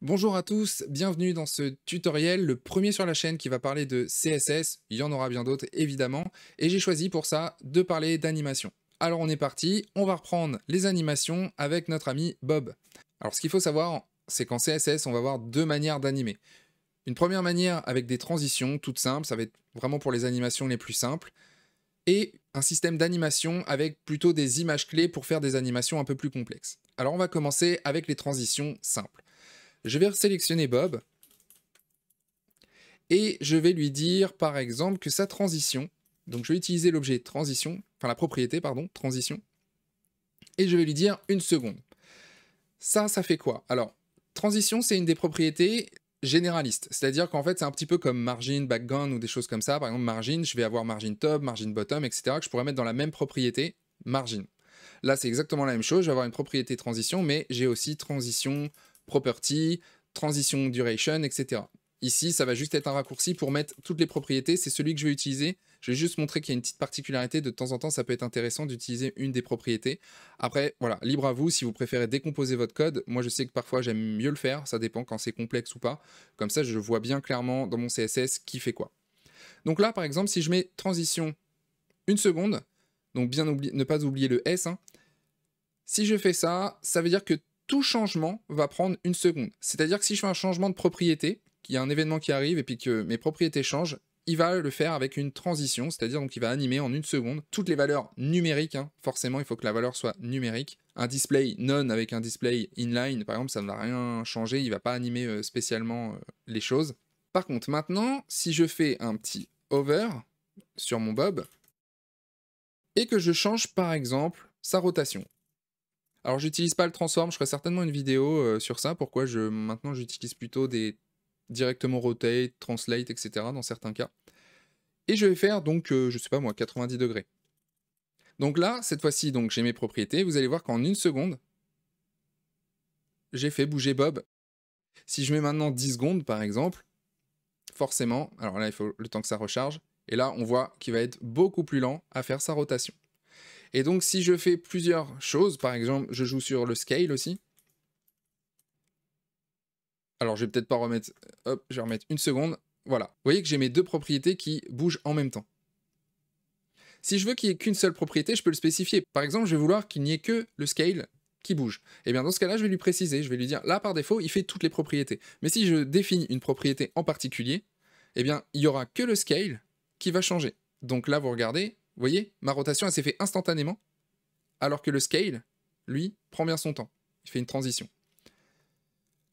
Bonjour à tous, bienvenue dans ce tutoriel, le premier sur la chaîne qui va parler de CSS, il y en aura bien d'autres évidemment, et j'ai choisi pour ça de parler d'animation. Alors on est parti, on va reprendre les animations avec notre ami Bob. Alors ce qu'il faut savoir, c'est qu'en CSS, on va avoir deux manières d'animer. Une première manière avec des transitions toutes simples, ça va être vraiment pour les animations les plus simples, et un système d'animation avec plutôt des images clés pour faire des animations un peu plus complexes. Alors on va commencer avec les transitions simples. Je vais sélectionner Bob et je vais lui dire par exemple que sa transition, donc je vais utiliser l'objet transition, enfin la propriété, pardon, transition, et je vais lui dire une seconde. Ça fait quoi? Alors, transition, c'est une des propriétés généralistes, c'est-à-dire qu'en fait, c'est un petit peu comme margin, background ou des choses comme ça. Par exemple, margin, je vais avoir margin top, margin bottom, etc., que je pourrais mettre dans la même propriété, margin. Là, c'est exactement la même chose, je vais avoir une propriété transition, mais j'ai aussi transition property, transition duration, etc. Ici, ça va juste être un raccourci pour mettre toutes les propriétés, c'est celui que je vais utiliser. Je vais juste montrer qu'il y a une petite particularité, de temps en temps, ça peut être intéressant d'utiliser une des propriétés. Après, voilà, libre à vous, si vous préférez décomposer votre code. Moi, je sais que parfois, j'aime mieux le faire, ça dépend quand c'est complexe ou pas. Comme ça, je vois bien clairement dans mon CSS qui fait quoi. Donc là, par exemple, si je mets transition une seconde, donc bien ne pas oublier le S, hein, si je fais ça, ça veut dire que tout changement va prendre une seconde. C'est-à-dire que si je fais un changement de propriété, qu'il y a un événement qui arrive et puis que mes propriétés changent, il va le faire avec une transition, c'est-à-dire donc il va animer en une seconde toutes les valeurs numériques. Hein. Forcément, il faut que la valeur soit numérique. Un display none avec un display inline, par exemple, ça ne va rien changer, il ne va pas animer spécialement les choses. Par contre, maintenant, si je fais un petit over sur mon bob et que je change par exemple sa rotation. Alors j'utilise pas le transform, je ferai certainement une vidéo sur ça, pourquoi maintenant j'utilise plutôt des directement rotate, translate, etc. dans certains cas. Et je vais faire donc, je sais pas moi, 90 degrés. Donc là, cette fois-ci, donc j'ai mes propriétés, vous allez voir qu'en une seconde, j'ai fait bouger Bob. Si je mets maintenant 10 secondes par exemple, forcément, alors là il faut le temps que ça recharge, et là on voit qu'il va être beaucoup plus lent à faire sa rotation. Et donc si je fais plusieurs choses, par exemple je joue sur le scale aussi, alors, je vais peut-être pas remettre... Hop, je vais remettre une seconde. Voilà. Vous voyez que j'ai mes deux propriétés qui bougent en même temps. Si je veux qu'il n'y ait qu'une seule propriété, je peux le spécifier. Par exemple, je vais vouloir qu'il n'y ait que le scale qui bouge. Et bien dans ce cas-là, je vais lui préciser. Je vais lui dire, là, par défaut, il fait toutes les propriétés. Mais si je définis une propriété en particulier, eh bien, il n'y aura que le scale qui va changer. Donc là, vous regardez, vous voyez, ma rotation, elle s'est fait instantanément, alors que le scale, lui, prend bien son temps. Il fait une transition.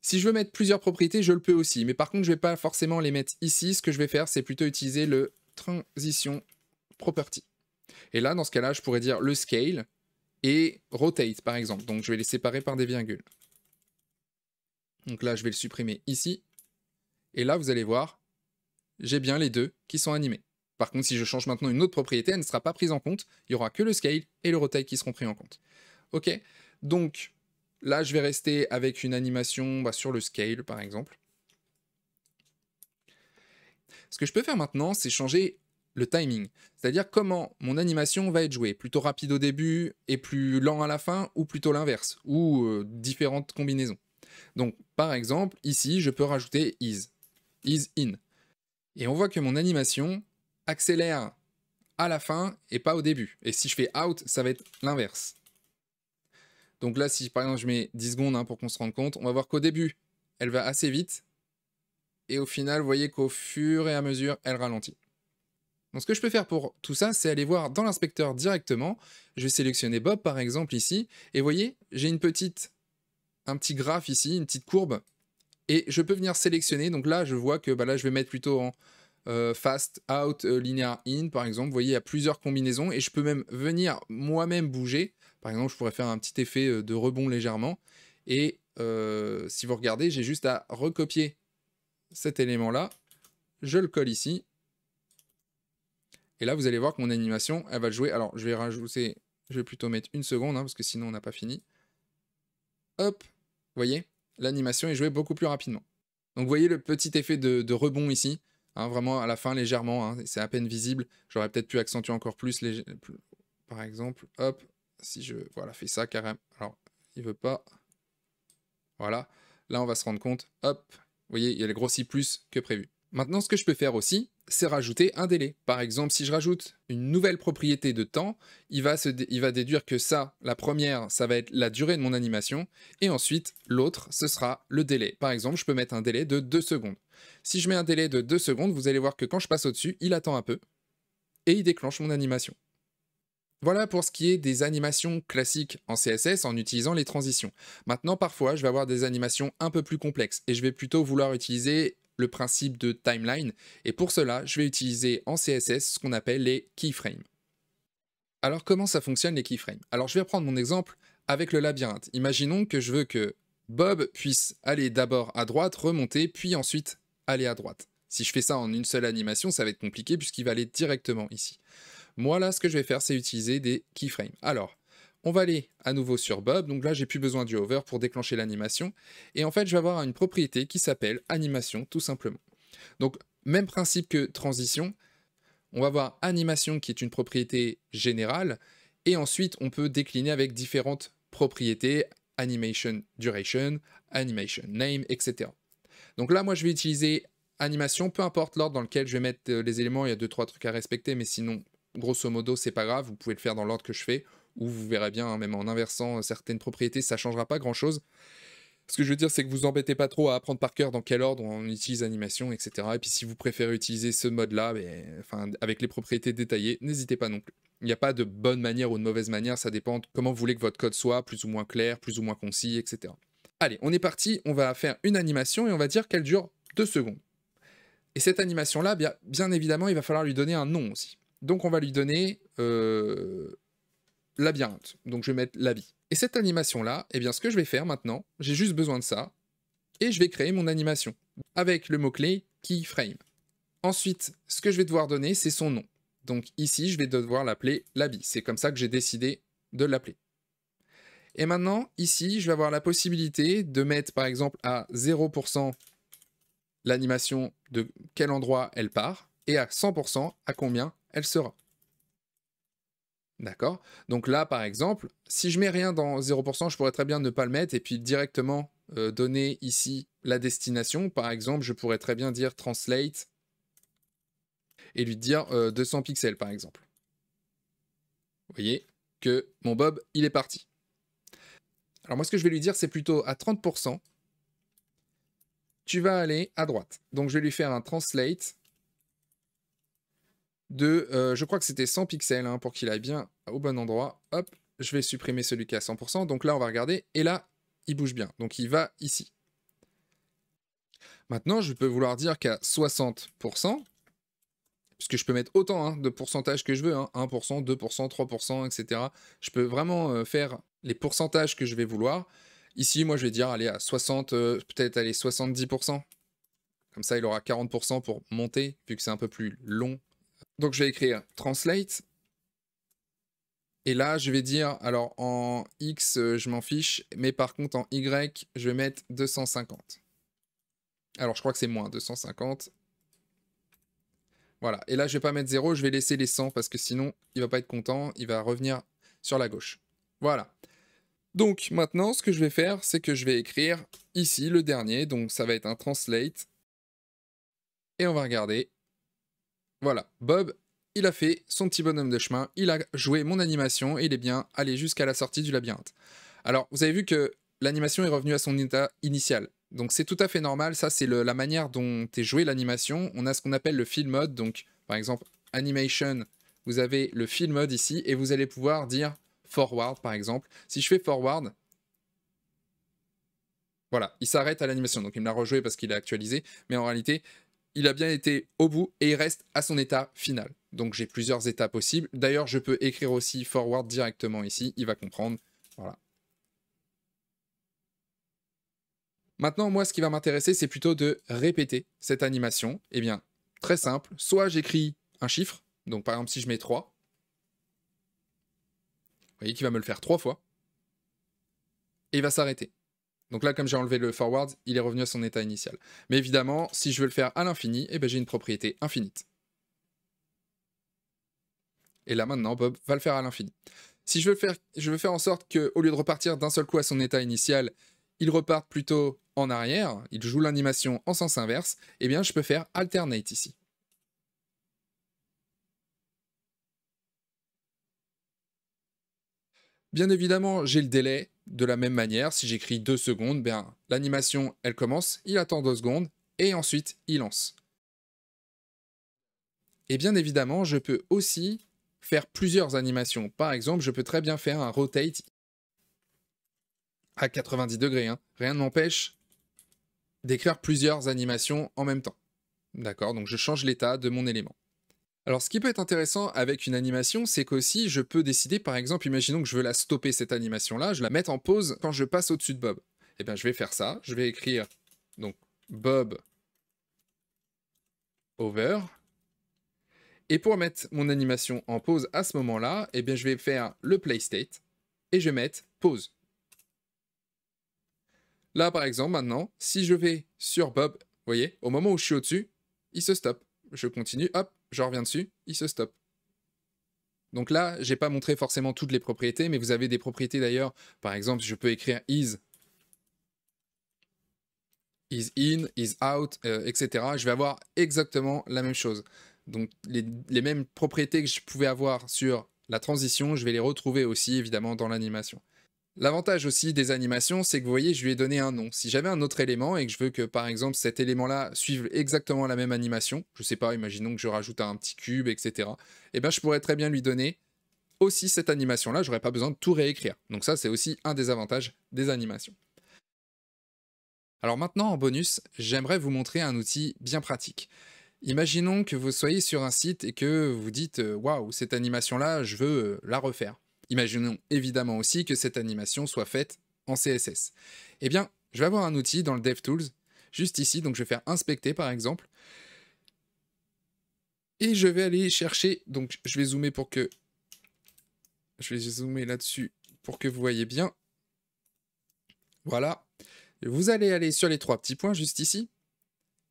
Si je veux mettre plusieurs propriétés, je le peux aussi. Mais par contre, je ne vais pas forcément les mettre ici. Ce que je vais faire, c'est plutôt utiliser le transition property. Et là, dans ce cas-là, je pourrais dire le scale et rotate, par exemple. Donc, je vais les séparer par des virgules. Donc là, je vais le supprimer ici. Et là, vous allez voir, j'ai bien les deux qui sont animés. Par contre, si je change maintenant une autre propriété, elle ne sera pas prise en compte. Il n'y aura que le scale et le rotate qui seront pris en compte. OK. Donc, là, je vais rester avec une animation sur le scale, par exemple. Ce que je peux faire maintenant, c'est changer le timing. C'est-à-dire comment mon animation va être jouée. Plutôt rapide au début et plus lent à la fin, ou plutôt l'inverse, ou différentes combinaisons. Donc, par exemple, ici, je peux rajouter is in. Et on voit que mon animation accélère à la fin et pas au début. Et si je fais out, ça va être l'inverse. Donc là, si par exemple je mets 10 secondes pour qu'on se rende compte, on va voir qu'au début, elle va assez vite. Et au final, vous voyez qu'au fur et à mesure, elle ralentit. Donc ce que je peux faire pour tout ça, c'est aller voir dans l'inspecteur directement. Je vais sélectionner Bob par exemple ici. Et vous voyez, j'ai un petit graphe ici, une petite courbe. Et je peux venir sélectionner. Donc là, je vois que là, je vais mettre plutôt en fast out, linear in par exemple. Vous voyez, il y a plusieurs combinaisons. Et je peux même venir moi-même bouger. Par exemple, je pourrais faire un petit effet de rebond légèrement. Et si vous regardez, j'ai juste à recopier cet élément-là. Je le colle ici. Et là, vous allez voir que mon animation, elle va le jouer. Alors, je vais plutôt mettre une seconde, parce que sinon, on n'a pas fini. Hop, vous voyez, l'animation est jouée beaucoup plus rapidement. Donc, vous voyez le petit effet de rebond ici, vraiment à la fin, légèrement, c'est à peine visible. J'aurais peut-être pu accentuer encore plus, par exemple, hop, si je fais ça carrément. Alors, il veut pas. Voilà. Là, on va se rendre compte, hop, vous voyez, il a grossi plus que prévu. Maintenant, ce que je peux faire aussi, c'est rajouter un délai. Par exemple, si je rajoute une nouvelle propriété de temps, il va déduire que ça, la première, ça va être la durée de mon animation, et ensuite, l'autre, ce sera le délai. Par exemple, je peux mettre un délai de 2 secondes. Si je mets un délai de 2 secondes, vous allez voir que quand je passe au-dessus, il attend un peu, et il déclenche mon animation. Voilà pour ce qui est des animations classiques en CSS en utilisant les transitions. Maintenant, parfois, je vais avoir des animations un peu plus complexes, et je vais plutôt vouloir utiliser le principe de timeline, et pour cela, je vais utiliser en CSS ce qu'on appelle les keyframes. Alors comment ça fonctionne les keyframes? Alors je vais reprendre mon exemple avec le labyrinthe. Imaginons que je veux que Bob puisse aller d'abord à droite, remonter, puis ensuite aller à droite. Si je fais ça en une seule animation, ça va être compliqué puisqu'il va aller directement ici. Moi là, ce que je vais faire, c'est utiliser des keyframes. Alors, on va aller à nouveau sur Bob, donc là j'ai plus besoin du hover pour déclencher l'animation, et en fait je vais avoir une propriété qui s'appelle animation tout simplement. Donc même principe que transition, on va avoir animation qui est une propriété générale, et ensuite on peut décliner avec différentes propriétés, animation duration, animation name, etc. Donc là moi je vais utiliser animation, peu importe l'ordre dans lequel je vais mettre les éléments, il y a 2-3 trucs à respecter, mais sinon grosso modo c'est pas grave, vous pouvez le faire dans l'ordre que je fais, ou vous verrez bien, hein, même en inversant certaines propriétés, ça changera pas grand chose. Ce que je veux dire, c'est que vous embêtez pas trop à apprendre par cœur dans quel ordre on utilise animation, etc. Et puis si vous préférez utiliser ce mode-là, enfin, avec les propriétés détaillées, n'hésitez pas non plus. Il n'y a pas de bonne manière ou de mauvaise manière, ça dépend de comment vous voulez que votre code soit, plus ou moins clair, plus ou moins concis, etc. Allez, on est parti, on va faire une animation et on va dire qu'elle dure 2 secondes. Et cette animation-là, bien évidemment, il va falloir lui donner un nom aussi. Donc on va lui donner labyrinthe. Donc je vais mettre labi. Et cette animation-là, eh bien ce que je vais faire maintenant, j'ai juste besoin de ça, et je vais créer mon animation avec le mot-clé keyframe. Ensuite, ce que je vais devoir donner, c'est son nom. Donc ici, je vais devoir l'appeler labi. C'est comme ça que j'ai décidé de l'appeler. Et maintenant, ici, je vais avoir la possibilité de mettre par exemple à 0% l'animation de quel endroit elle part, et à 100% à combien elle sera. D'accord? Donc là, par exemple, si je mets rien dans 0%, je pourrais très bien ne pas le mettre et puis directement donner ici la destination. Par exemple, je pourrais très bien dire translate et lui dire 200 pixels, par exemple. Vous voyez que mon Bob, il est parti. Alors moi, ce que je vais lui dire, c'est plutôt à 30%, tu vas aller à droite. Donc je vais lui faire un translate de, je crois que c'était 100 pixels, hein, pour qu'il aille bien au bon endroit. Hop, je vais supprimer celui qui est à 100%. Donc là, on va regarder. Et là, il bouge bien. Donc il va ici. Maintenant, je peux vouloir dire qu'à 60%, puisque je peux mettre autant de pourcentage que je veux, hein, 1%, 2%, 3%, etc. Je peux vraiment faire les pourcentages que je vais vouloir. Ici, moi, je vais dire, allez, à 60, peut-être, allez, 70%. Comme ça, il aura 40% pour monter, vu que c'est un peu plus long. Donc, je vais écrire translate. Et là, je vais dire, alors en X, je m'en fiche, mais par contre en Y, je vais mettre 250. Alors, je crois que c'est moins, 250. Voilà, et là, je vais pas mettre 0, je vais laisser les 100, parce que sinon, il va pas être content, il va revenir sur la gauche. Voilà. Donc, maintenant, ce que je vais faire, c'est que je vais écrire ici le dernier, donc ça va être un translate. Et on va regarder. Voilà, Bob, il a fait son petit bonhomme de chemin, il a joué mon animation et il est bien allé jusqu'à la sortie du labyrinthe. Alors, vous avez vu que l'animation est revenue à son état initial. Donc c'est tout à fait normal, ça c'est la manière dont est jouée l'animation. On a ce qu'on appelle le fill mode, donc par exemple animation, vous avez le fill mode ici et vous allez pouvoir dire forward par exemple. Si je fais forward, voilà, il s'arrête à l'animation, donc il me l'a rejoué parce qu'il a actualisé, mais en réalité, il a bien été au bout et il reste à son état final. Donc j'ai plusieurs états possibles. D'ailleurs, je peux écrire aussi forward directement ici, il va comprendre. Voilà. Maintenant, moi, ce qui va m'intéresser, c'est plutôt de répéter cette animation. Eh bien, très simple, soit j'écris un chiffre, donc par exemple si je mets 3, vous voyez qu'il va me le faire 3 fois, et il va s'arrêter. Donc là, comme j'ai enlevé le forward, il est revenu à son état initial. Mais évidemment, si je veux le faire à l'infini, eh ben, j'ai une propriété infinite. Et là, maintenant, Bob va le faire à l'infini. Si je veux faire en sorte qu'au lieu de repartir d'un seul coup à son état initial, il reparte plutôt en arrière, il joue l'animation en sens inverse, eh bien je peux faire alternate ici. Bien évidemment, j'ai le délai de la même manière. Si j'écris 2 secondes, bien l'animation, elle commence, il attend 2 secondes, et ensuite il lance. Et bien évidemment, je peux aussi faire plusieurs animations. Par exemple, je peux très bien faire un rotate à 90 degrés. Hein. Rien ne m'empêche d'écrire plusieurs animations en même temps. D'accord? Donc je change l'état de mon élément. Alors ce qui peut être intéressant avec une animation, c'est qu'aussi je peux décider, par exemple, imaginons que je veux la stopper cette animation-là, je la mette en pause quand je passe au-dessus de Bob. Eh bien je vais faire ça, je vais écrire donc Bob over. Et pour mettre mon animation en pause à ce moment-là, eh bien je vais faire le play state et je vais mettre pause. Là par exemple maintenant, si je vais sur Bob, vous voyez, au moment où je suis au-dessus, il se stoppe. Je continue, hop, je reviens dessus, il se stoppe. Donc là, j'ai pas montré forcément toutes les propriétés, mais vous avez des propriétés d'ailleurs. Par exemple, je peux écrire is in, is out, etc. Je vais avoir exactement la même chose. Donc les mêmes propriétés que je pouvais avoir sur la transition, je vais les retrouver aussi évidemment dans l'animation. L'avantage aussi des animations, c'est que vous voyez, je lui ai donné un nom. Si j'avais un autre élément et que je veux que par exemple cet élément-là suive exactement la même animation, je sais pas, imaginons que je rajoute un petit cube, etc. Eh bien je pourrais très bien lui donner aussi cette animation-là, j'aurais pas besoin de tout réécrire. Donc ça, c'est aussi un des avantages des animations. Alors maintenant, en bonus, j'aimerais vous montrer un outil bien pratique. Imaginons que vous soyez sur un site et que vous dites « Waouh, cette animation-là, je veux la refaire ». Imaginons évidemment aussi que cette animation soit faite en CSS. Eh bien, je vais avoir un outil dans le DevTools, juste ici, donc je vais faire « Inspecter » par exemple. Et je vais aller chercher, donc je vais zoomer pour que... Je vais zoomer là-dessus pour que vous voyez bien. Voilà. Vous allez aller sur les 3 petits points juste ici.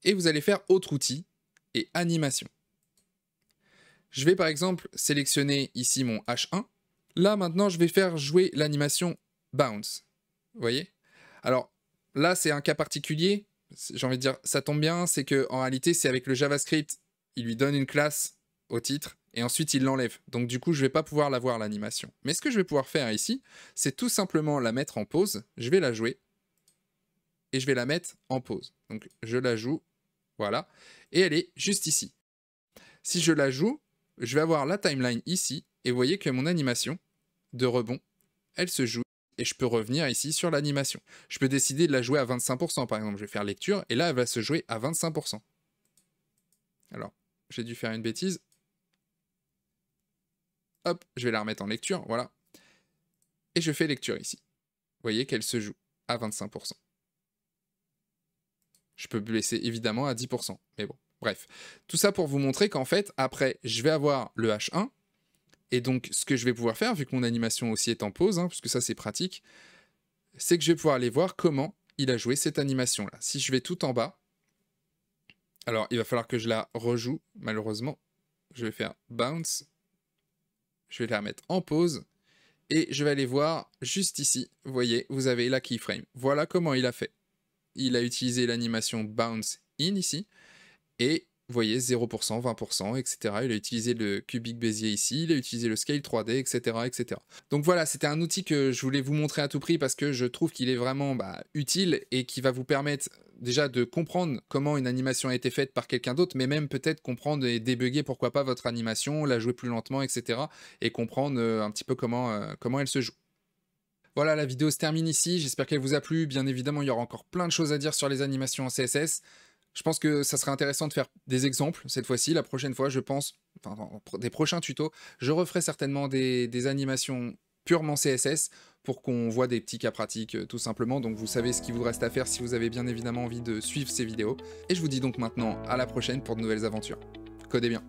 Et vous allez faire Autre outil et Animation. Je vais par exemple sélectionner ici mon H1. Là maintenant, je vais faire jouer l'animation Bounce. Vous voyez? Alors là, c'est un cas particulier. J'ai envie de dire, ça tombe bien, c'est qu'en réalité, c'est avec le JavaScript. Il lui donne une classe au titre. Et ensuite il l'enlève. Donc du coup, je ne vais pas pouvoir la voir l'animation. Mais ce que je vais pouvoir faire ici, c'est tout simplement la mettre en pause. Je vais la jouer. Et je vais la mettre en pause. Donc je la joue. Voilà. Et elle est juste ici. Si je la joue, je vais avoir la timeline ici. Et vous voyez que mon animation de rebond, elle se joue. Et je peux revenir ici sur l'animation. Je peux décider de la jouer à 25%. Par exemple, je vais faire lecture. Et là, elle va se jouer à 25%. Alors, j'ai dû faire une bêtise. Hop, je vais la remettre en lecture, voilà. Et je fais lecture ici. Vous voyez qu'elle se joue à 25%. Je peux baisser évidemment à 10%, mais bon, bref. Tout ça pour vous montrer qu'en fait, après, je vais avoir le H1, et donc ce que je vais pouvoir faire, vu que mon animation aussi est en pause, hein, puisque ça c'est pratique, c'est que je vais pouvoir aller voir comment il a joué cette animation-là. Si je vais tout en bas, alors il va falloir que je la rejoue, malheureusement. Je vais faire bounce. Je vais la remettre en pause et je vais aller voir juste ici. Vous voyez, vous avez la keyframe. Voilà comment il a fait. Il a utilisé l'animation bounce in ici et vous voyez 0%, 20%, etc. Il a utilisé le cubic Bézier ici, il a utilisé le scale 3D, etc. etc. Donc voilà, c'était un outil que je voulais vous montrer à tout prix parce que je trouve qu'il est vraiment utile et qui va vous permettre déjà de comprendre comment une animation a été faite par quelqu'un d'autre, mais même peut-être comprendre et débugger pourquoi pas votre animation, la jouer plus lentement, etc. et comprendre un petit peu comment elle se joue. Voilà, la vidéo se termine ici, j'espère qu'elle vous a plu. Bien évidemment, il y aura encore plein de choses à dire sur les animations en CSS. Je pense que ça serait intéressant de faire des exemples cette fois-ci. La prochaine fois, je pense, enfin, des prochains tutos, je referai certainement des animations purement CSS pour qu'on voit des petits cas pratiques tout simplement. Donc vous savez ce qu'il vous reste à faire si vous avez bien évidemment envie de suivre ces vidéos. Et je vous dis donc maintenant à la prochaine pour de nouvelles aventures. Codez bien.